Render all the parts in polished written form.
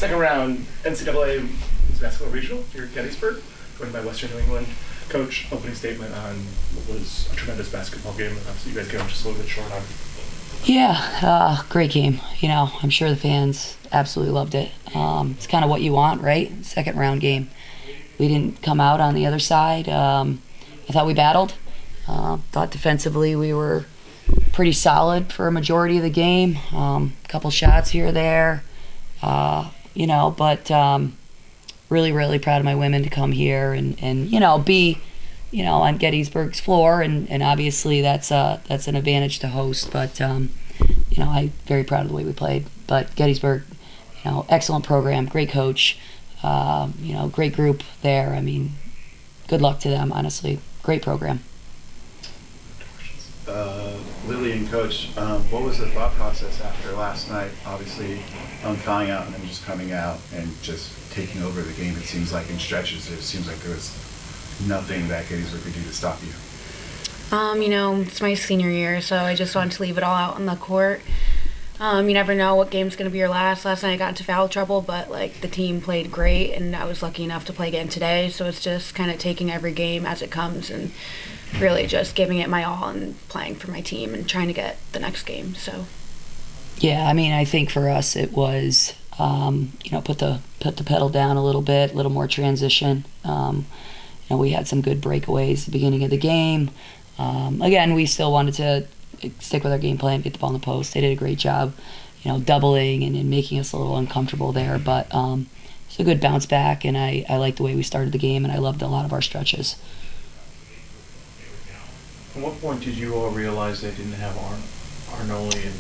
Second round NCAA Men's Basketball Regional here at Gettysburg, joined by Western New England. Coach, opening statement on what was a tremendous basketball game. Obviously, you guys came up just a little bit short on. Yeah, great game. You know, I'm sure the fans absolutely loved it. It's kind of what you want, right? Second round game. We didn't come out on the other side. I thought we battled. Thought defensively we were pretty solid for a majority of the game. A couple shots here or there. But really, really proud of my women to come here and be, on Gettysburg's floor, and obviously that's an advantage to host. But I'm very proud of the way we played. But Gettysburg, excellent program, great coach, great group there. I mean, good luck to them, honestly. Great program. Lily and Coach, what was the thought process after last night? Obviously, fouling out and then just coming out and just taking over the game. It seems like in stretches, it seems like there was nothing that Gettysburg could do to stop you. It's my senior year, so I just wanted to leave it all out on the court. You never know what game's going to be your last. Last night I got into foul trouble, but the team played great, and I was lucky enough to play again today. So it's just kind of taking every game as it comes and really just giving it my all and playing for my team and trying to get the next game. So. Yeah, I think for us it was, put the pedal down a little bit, a little more transition. We had some good breakaways at the beginning of the game. Again, we still wanted to stick with our game plan, get the ball in the post. They did a great job, doubling and making us a little uncomfortable there. But it's a good bounce back, and I like the way we started the game, and I loved a lot of our stretches. At what point did you all realize they didn't have Arnoli, and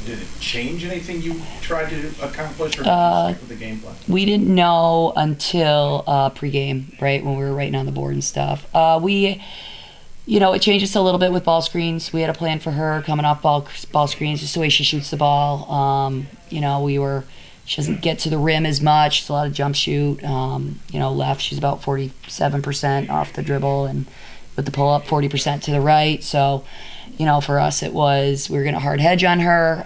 did it change anything you tried to accomplish, or did you stick with the game plan? We didn't know until pregame, right, when we were writing on the board and stuff. It changes a little bit with ball screens. We had a plan for her coming off ball screens, just the way she shoots the ball. She doesn't get to the rim as much. It's a lot of jump shoot. Left, she's about 47% off the dribble, and with the pull up, 40% to the right. So, for us, it was we were going to hard hedge on her,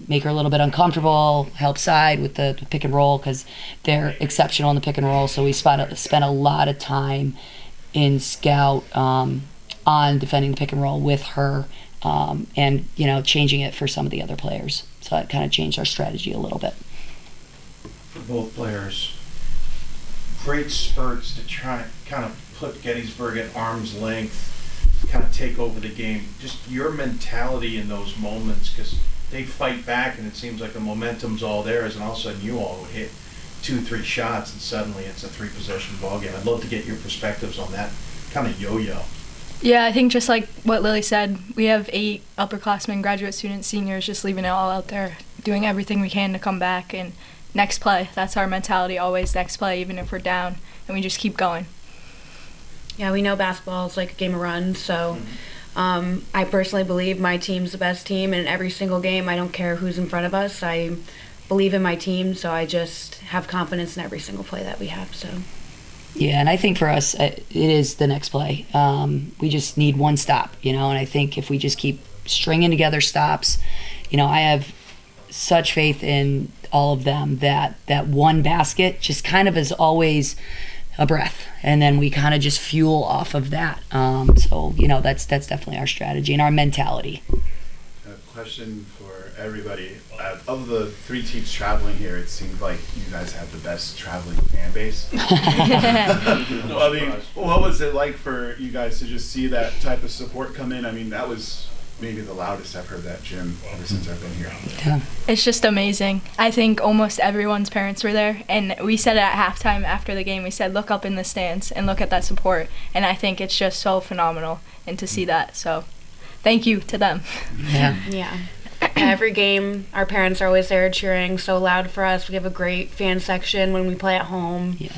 make her a little bit uncomfortable, help side with the pick and roll because they're exceptional in the pick and roll. So we spent a lot of time in scout on defending the pick and roll with her, and changing it for some of the other players. So that kind of changed our strategy a little bit. For both players, great spurts to try kind of put Gettysburg at arm's length, kind of take over the game. Just your mentality in those moments, because they fight back and it seems like the momentum's all theirs, and all of a sudden you all would hit 2-3 shots and suddenly it's a 3-possession ball game. I'd love to get your perspectives on that kind of yo-yo. Yeah, I think just like what Lily said, we have 8 upperclassmen, graduate students, seniors, just leaving it all out there, doing everything we can to come back, and next play. That's our mentality, always next play, even if we're down, and we just keep going. Yeah, we know basketball is like a game of runs, so I personally believe my team's the best team, and in every single game, I don't care who's in front of us. I believe in my team, so I just have confidence in every single play that we have. So. Yeah, and I think for us, it is the next play. We just need one stop, and I think if we just keep stringing together stops, I have such faith in all of them that one basket just kind of is always a breath, and then we kind of just fuel off of that. That's definitely our strategy and our mentality. A question for everybody. Of the 3 teams traveling here, it seemed like you guys have the best traveling fan base. What was it like for you guys to just see that type of support come in? That was maybe the loudest I've heard that gym ever since I've been here. Yeah. It's just amazing. I think almost everyone's parents were there, and we said it at halftime after the game. We said, look up in the stands and look at that support, and I think it's just so phenomenal and to see that. So thank you to them. Yeah. Every game, our parents are always there cheering so loud for us. We have a great fan section when we play at home. Yeah.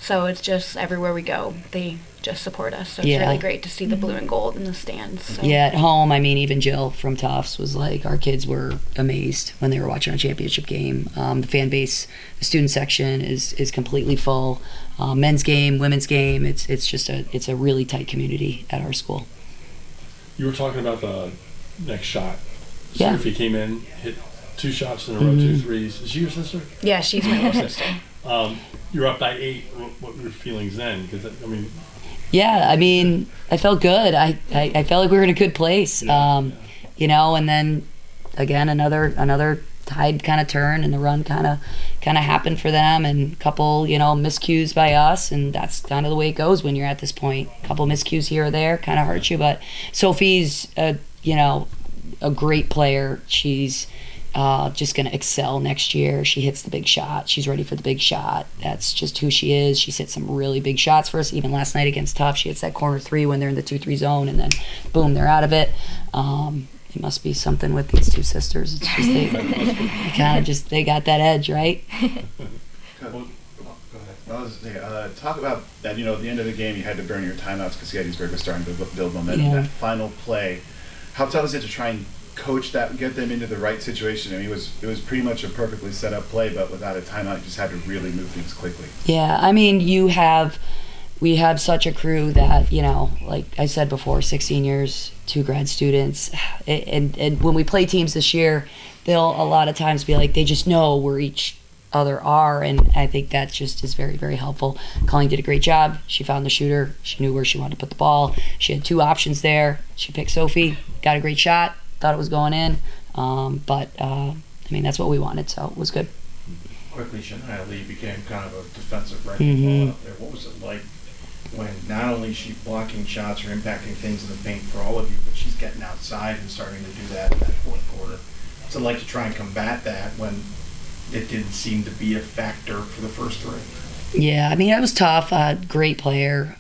So it's just everywhere we go, they just support us. So it's really great to see the blue and gold in the stands. So. Yeah, at home, even Jill from Tufts was like, our kids were amazed when they were watching our championship game. The fan base, the student section is completely full. Men's game, women's game, it's a really tight community at our school. You were talking about the next shot. Yeah. So if he came in, hit 2 shots in a row, 2 threes. Is she your sister? Yeah, she's my little sister. You're up by 8. What were your feelings then? Because I mean, Yeah, I mean, I felt good. I felt like we were in a good place. You know, and then again another tide kind of turn, and the run kind of happened for them, and a couple miscues by us, and that's kind of the way it goes when you're at this point. A couple miscues here or there kind of hurt you, but Sophie's a great player. She's just going to excel next year. She hits the big shot. She's ready for the big shot. That's just who she is. She's hit some really big shots for us. Even last night against Tough, she hits that corner 3 when they're in the 2-3 zone, and then boom, they're out of it. It must be something with these 2 sisters. It's just they got that edge, right? Talk about that. At the end of the game, you had to burn your timeouts because Gettysburg was starting to build momentum. Yeah. That final play, how tough is it to try and coach that, get them into the right situation? I mean, it was pretty much a perfectly set up play, but without a timeout, you just had to really move things quickly. Yeah, I mean, we have such a crew that, like I said before, 6 seniors, 2 grad students. And when we play teams this year, they'll a lot of times be like, they just know where each other are. And I think that just is very, very helpful. Colleen did a great job. She found the shooter. She knew where she wanted to put the ball. She had 2 options there. She picked Sophie, got a great shot, thought it was going in. But I mean, that's what we wanted, so it was good. Quickly, Shania Lee became kind of a defensive wrecking ball out there. What was it like when not only is she blocking shots or impacting things in the paint for all of you, but she's getting outside and starting to do that in that fourth quarter? What's it like to try and combat that when it didn't seem to be a factor for the first 3? Yeah, I mean, it was tough. Great player,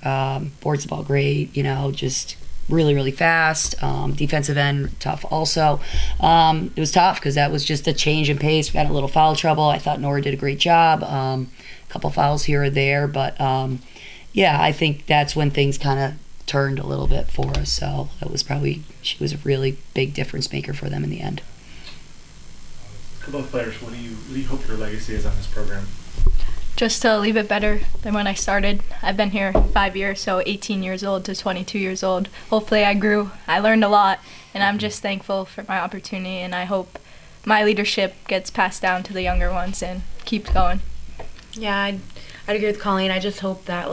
boards the ball great, just really, really fast. Defensive end, tough also. It was tough because that was just a change in pace. We had a little foul trouble. I thought Nora did a great job. A couple fouls here or there, but yeah, I think that's when things kind of turned a little bit for us. So she was a really big difference maker for them in the end. For both players, what do you hope your legacy is on this program? Just to leave it better than when I started. I've been here 5 years, so 18 years old to 22 years old. Hopefully I grew. I learned a lot, and I'm just thankful for my opportunity, and I hope my leadership gets passed down to the younger ones and keeps going. Yeah, I'd agree with Colleen. I just hope that,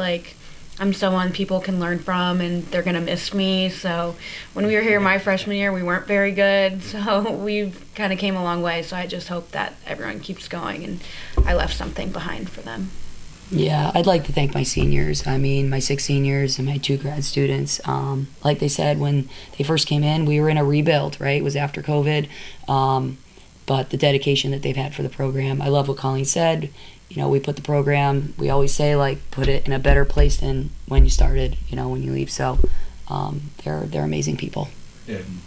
I'm someone people can learn from, and they're going to miss me. So when we were here my freshman year, we weren't very good. So we've kind of came a long way. So I just hope that everyone keeps going, and I left something behind for them. Yeah, I'd like to thank my seniors. I mean, my 6 seniors and my 2 grad students. Like they said, when they first came in, we were in a rebuild, right? It was after COVID. But the dedication that they've had for the program, I love what Colleen said. We put the program, we always say, put it in a better place than when you started, when you leave. So they're amazing people. And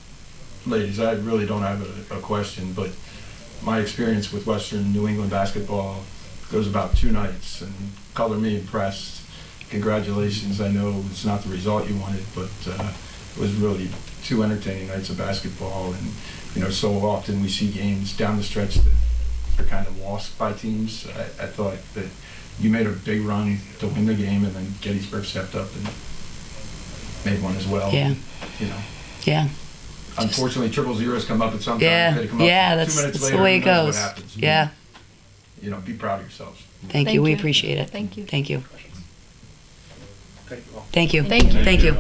ladies, I really don't have a question, but my experience with Western New England basketball goes about 2 nights, and color me impressed. Congratulations. I know it's not the result you wanted, but it was really 2 entertaining nights of basketball. And, so often we see games down the stretch that are kind of lost by teams. I thought that you made a big run to win the game, and then Gettysburg stepped up and made one as well. Yeah. Yeah. Unfortunately, 0-0s come up at some time. Yeah. They come up Yeah, 2 that's minutes later, the way it who knows goes. what happens. Yeah. Be proud of yourselves. Thank you. We appreciate it. Thank you. Thank you. Thank you all. Thank you. Thank you. Thank you.